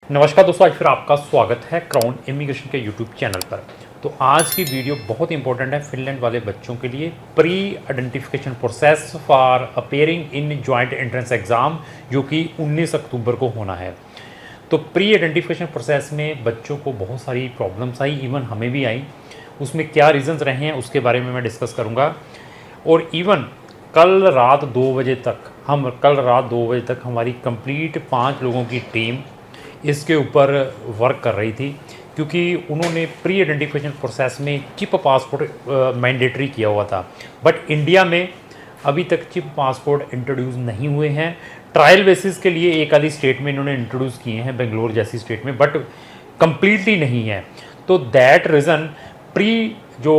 नमस्कार दोस्तों, आज फिर आपका स्वागत है क्राउन इमिग्रेशन के यूट्यूब चैनल पर। तो आज की वीडियो बहुत इंपॉर्टेंट है फिनलैंड वाले बच्चों के लिए। Pre identification process for appearing in joint entrance exam, जो कि 19 अक्टूबर को होना है। तो प्री आइडेंटिफिकेशन प्रोसेस में बच्चों को बहुत सारी प्रॉब्लम्स आई, इवन हमें भी आई। उसमें क्या रीज़न्स रहे हैं उसके बारे में मैं डिस्कस करूँगा। और इवन कल रात 2 बजे तक हमारी कंप्लीट 5 लोगों की टीम इसके ऊपर वर्क कर रही थी, क्योंकि उन्होंने प्री आइडेंटिफिकेशन प्रोसेस में चिप पासपोर्ट मैंडेटरी किया हुआ था। बट इंडिया में अभी तक चिप पासपोर्ट इंट्रोड्यूस नहीं हुए हैं। ट्रायल बेसिस के लिए एक आधी स्टेट में इन्होंने इंट्रोड्यूस किए हैं, बेंगलोर जैसी स्टेट में, बट कंप्लीटली नहीं है। तो दैट रीज़न प्री जो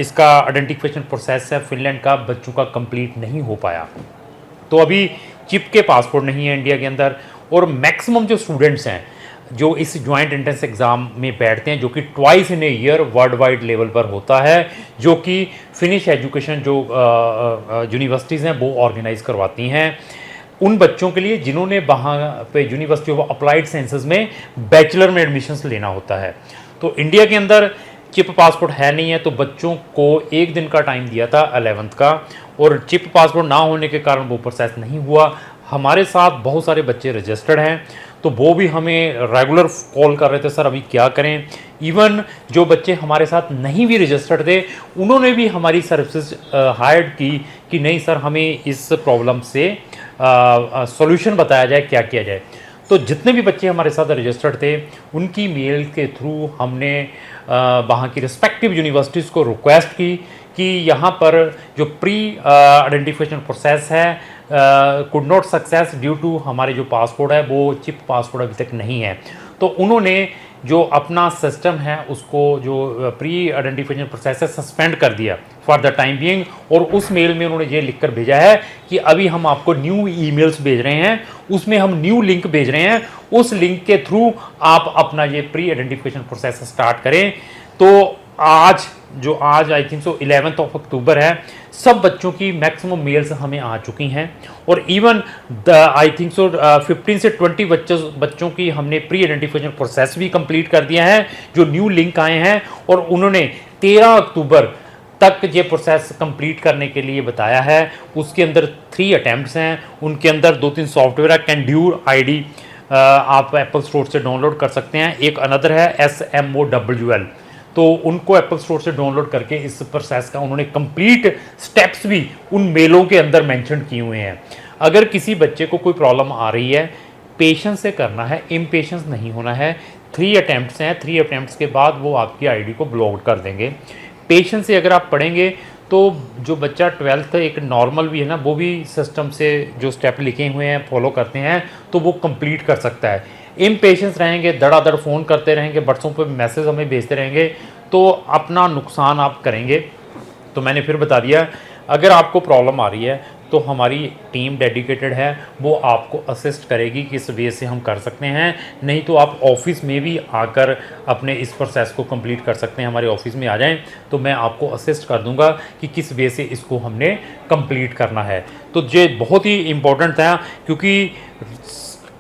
इसका आइडेंटिफिकेशन प्रोसेस है फिनलैंड का, बच्चों का कंप्लीट नहीं हो पाया। तो अभी चिप के पासपोर्ट नहीं है इंडिया के अंदर। और मैक्सिमम जो स्टूडेंट्स हैं जो इस जॉइंट एंट्रेंस एग्ज़ाम में बैठते हैं, जो कि twice in a year world wide level पर होता है, जो कि फिनिश एजुकेशन जो यूनिवर्सिटीज़ हैं वो ऑर्गेनाइज करवाती हैं, उन बच्चों के लिए जिन्होंने वहाँ पे यूनिवर्सिटी ऑफ अप्लाइड साइंसेज में बैचलर में एडमिशन्स लेना होता है। तो इंडिया के अंदर चिप पासपोर्ट है नहीं है, तो बच्चों को एक दिन का टाइम दिया था 11th का, और चिप पासपोर्ट ना होने के कारण वो प्रोसेस नहीं हुआ। हमारे साथ बहुत सारे बच्चे रजिस्टर्ड हैं, तो वो भी हमें रेगुलर कॉल कर रहे थे, सर अभी क्या करें। इवन जो बच्चे हमारे साथ नहीं भी रजिस्टर्ड थे, उन्होंने भी हमारी सर्विसेज हायर्ड की कि नहीं सर, हमें इस प्रॉब्लम से सॉल्यूशन बताया जाए, क्या किया जाए। तो जितने भी बच्चे हमारे साथ रजिस्टर्ड थे, उनकी मेल के थ्रू हमने वहाँ की रिस्पेक्टिव यूनिवर्सिटीज़ को रिक्वेस्ट की कि यहाँ पर जो प्री आइडेंटिफिकेशन प्रोसेस है could not success due to हमारे जो पासपोर्ट है वो चिप पासपोर्ट अभी तक नहीं है। तो उन्होंने जो अपना सिस्टम है उसको, जो प्री आइडेंटिफिकेशन प्रोसेस है, सस्पेंड कर दिया फॉर द टाइम बीइंग। और उस मेल में उन्होंने ये लिखकर भेजा है कि अभी हम आपको न्यू ईमेल्स भेज रहे हैं, उसमें हम न्यू लिंक भेज रहे हैं, उस लिंक के थ्रू आप अपना ये प्री आइडेंटिफिकेशन प्रोसेस स्टार्ट करें। तो आज I think 11th of October है, सब बच्चों की मैक्सिमम मेल्स हमें आ चुकी हैं। और इवन आई थिंक 15 से 20 बच्चों की हमने प्री आइडेंटिफिकेशन प्रोसेस भी कंप्लीट कर दिया है, जो न्यू लिंक आए हैं। और उन्होंने 13 अक्टूबर तक ये प्रोसेस कंप्लीट करने के लिए बताया है। उसके अंदर 3 अटैम्प्ट्स हैं, उनके अंदर 2-3 सॉफ्टवेयर है। कैंड्यूर ID आप एप्पल स्टोर से डाउनलोड कर सकते हैं, एक अनदर है SMOWL, तो उनको एप्पल स्टोर से डाउनलोड करके इस प्रोसेस का उन्होंने कंप्लीट स्टेप्स भी उन मेलों के अंदर मेंशन किए हुए हैं। अगर किसी बच्चे को कोई प्रॉब्लम आ रही है, पेशेंस से करना है, इम्पेशेंस नहीं होना है। 3 अटैम्प्ट्स हैं, 3 अटैम्प्ट्स के बाद वो आपकी ID को ब्लॉक कर देंगे। पेशेंस से अगर आप पढ़ेंगे तो जो बच्चा 12th एक नॉर्मल भी है ना, वो भी सिस्टम से जो स्टेप लिखे हुए हैं फॉलो करते हैं तो वो कंप्लीट कर सकता है। इम्पेशेंस रहेंगे, धड़ाधड़ फ़ोन करते रहेंगे, व्हाट्सएप पे मैसेज हमें भेजते रहेंगे, तो अपना नुकसान आप करेंगे। तो मैंने फिर बता दिया, अगर आपको प्रॉब्लम आ रही है तो हमारी टीम डेडिकेटेड है, वो आपको असिस्ट करेगी किस वे से हम कर सकते हैं। नहीं तो आप ऑफिस में भी आकर अपने इस प्रोसेस को कंप्लीट कर सकते हैं। हमारे ऑफिस में आ जाएं तो मैं आपको असिस्ट कर दूंगा कि किस वे से इसको हमने कंप्लीट करना है। तो ये बहुत ही इम्पोर्टेंट था, क्योंकि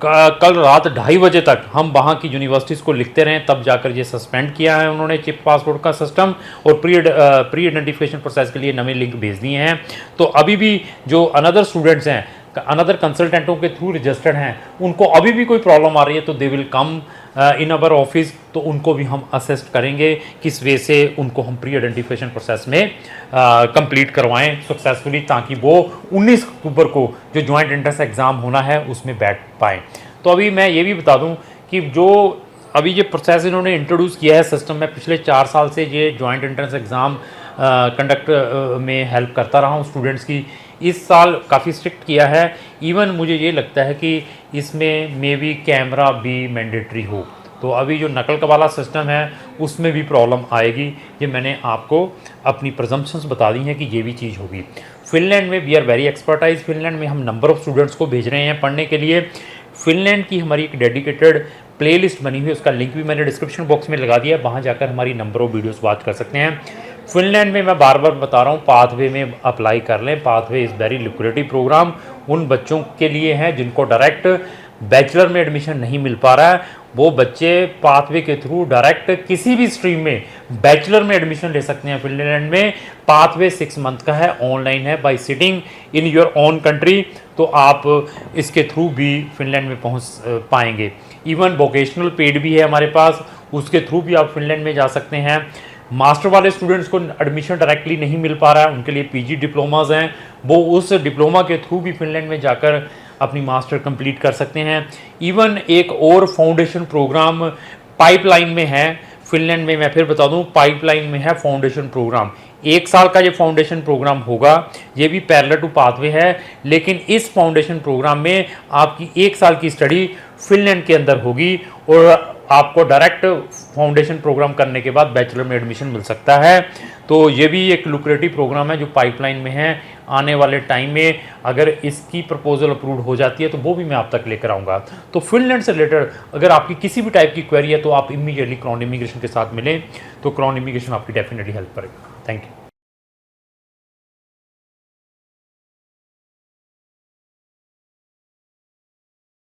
कल रात 2:30 बजे तक हम वहाँ की यूनिवर्सिटीज़ को लिखते रहे, तब जाकर ये सस्पेंड किया है उन्होंने चिप पासपोर्ट का सिस्टम, और प्री आइडेंटिफिकेशन प्रोसेस के लिए नए लिंक भेज दिए हैं। तो अभी भी जो अनदर स्टूडेंट्स हैं, अनदर कंसल्टेंटों के थ्रू रजिस्टर्ड हैं, उनको अभी भी कोई प्रॉब्लम आ रही है तो they will come in our office, तो उनको भी हम असिस्ट करेंगे किस वे से उनको हम प्री आइडेंटिफिकेशन प्रोसेस में कंप्लीट करवाएं सक्सेसफुली, ताकि वो 19 अक्टूबर को जो जॉइंट एंट्रेंस एग्ज़ाम होना है उसमें बैठ पाएँ। तो अभी मैं ये भी बता दूं कि जो अभी ये प्रोसेस इन्होंने इंट्रोड्यूस किया है सिस्टम में, पिछले 4 साल से ये जॉइंट एंट्रेंस एग्ज़ाम कंडक्ट में हेल्प करता रहा हूँ स्टूडेंट्स की। इस साल काफ़ी स्ट्रिक्ट किया है। इवन मुझे ये लगता है कि इसमें मे बी कैमरा भी मैंडेटरी हो, तो अभी जो नकल का वाला सिस्टम है उसमें भी प्रॉब्लम आएगी। ये मैंने आपको अपनी प्रजम्पशंस बता दी हैं कि ये भी चीज़ होगी। फिनलैंड में we are very expertise. Finland में हम नंबर ऑफ़ स्टूडेंट्स को भेज रहे हैं पढ़ने के लिए। फिनलैंड की हमारी एक डेडिकेटेड प्लेलिस्ट बनी हुई है, उसका लिंक भी मैंने डिस्क्रिप्शन बॉक्स में लगा दिया है, वहाँ जाकर हमारी नंबर ऑफ़ वीडियोस बात कर सकते हैं। फिनलैंड में मैं बार बार बता रहा हूँ, पाथवे में अप्लाई कर लें। Pathway is very lucrative programme उन बच्चों के लिए है जिनको डायरेक्ट बैचलर में एडमिशन नहीं मिल पा रहा है, वो बच्चे पाथवे के थ्रू डायरेक्ट किसी भी स्ट्रीम में बैचलर में एडमिशन ले सकते हैं फिनलैंड में। पाथवे 6 मंथ का है, ऑनलाइन है, bye sitting in your own country. तो आप इसके थ्रू भी फिनलैंड में पहुंच पाएंगे। इवन वोकेशनल पेड भी है हमारे पास, उसके थ्रू भी आप फिनलैंड में जा सकते हैं। मास्टर वाले स्टूडेंट्स को एडमिशन डायरेक्टली नहीं मिल पा रहा है, उनके लिए पीजी डिप्लोमाज हैं, वो उस डिप्लोमा के थ्रू भी फिनलैंड में जाकर अपनी मास्टर कंप्लीट कर सकते हैं। इवन एक और फाउंडेशन प्रोग्राम पाइपलाइन में है फिनलैंड में, मैं फिर बता दूं, पाइपलाइन में है फाउंडेशन प्रोग्राम। 1 साल का ये फाउंडेशन प्रोग्राम होगा, ये भी पैरेलल टू पाथवे है, लेकिन इस फाउंडेशन प्रोग्राम में आपकी 1 साल की स्टडी फिनलैंड के अंदर होगी और आपको डायरेक्ट फाउंडेशन प्रोग्राम करने के बाद बैचलर में एडमिशन मिल सकता है। तो ये भी एक लुक्रेटिव प्रोग्राम है जो पाइपलाइन में है। आने वाले टाइम में अगर इसकी प्रपोजल अप्रूव हो जाती है तो वो भी मैं आप तक लेकर आऊँगा। तो फिनलैंड से रिलेटेड अगर आपकी किसी भी टाइप की क्वेरी है तो आप इमीडिएटली क्राउन इमिग्रेशन के साथ मिलें, तो क्राउन इमिग्रेशन आपकी डेफिनेटली हेल्प करेगा। Thank you.